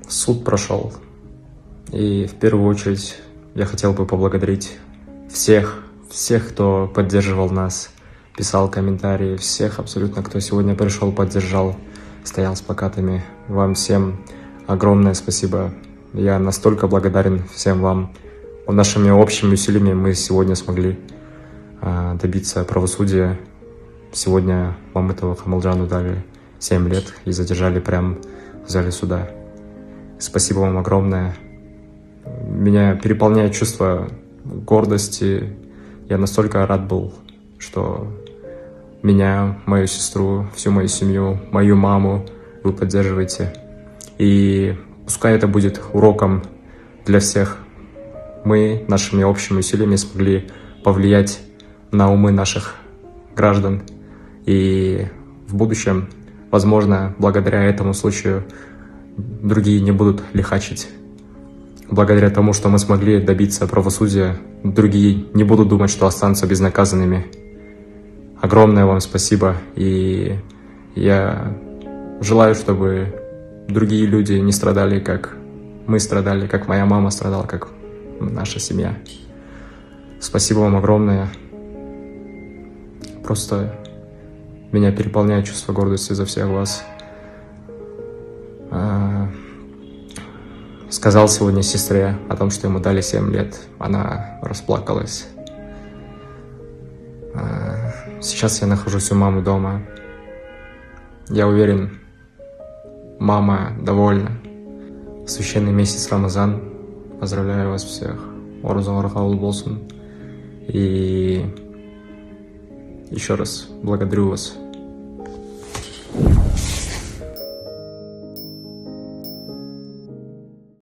Суд прошел, и в первую очередь я хотел бы поблагодарить всех, кто поддерживал нас, писал комментарии, всех абсолютно, кто сегодня пришел, поддержал, стоял с плакатами. Вам всем огромное спасибо. Я настолько благодарен всем вам. Нашими общими усилиями мы сегодня смогли добиться правосудия. Сегодня Мамытову Камалжану дали 7 лет и задержали прямо в зале суда. Спасибо вам огромное. Меня переполняет чувство гордости. Я настолько рад был, что меня, мою сестру, всю мою семью, мою маму вы поддерживаете. И пускай это будет уроком для всех. Мы нашими общими усилиями смогли повлиять на умы наших граждан. И в будущем, возможно, благодаря этому случаю другие не будут лихачить. Благодаря тому, что мы смогли добиться правосудия, другие не будут думать, что останутся безнаказанными. Огромное вам спасибо. И я желаю, чтобы другие люди не страдали, как мы страдали, как моя мама страдала, как наша семья. Спасибо вам огромное. Просто меня переполняет чувство гордости за всех вас. Сказал сегодня сестре о том, что ему дали 7 лет. Она расплакалась. Сейчас я нахожусь у мамы дома. Я уверен, мама довольна. Священный месяц Рамазан. Поздравляю вас всех. Оразалар кабыл болсын. И еще раз благодарю вас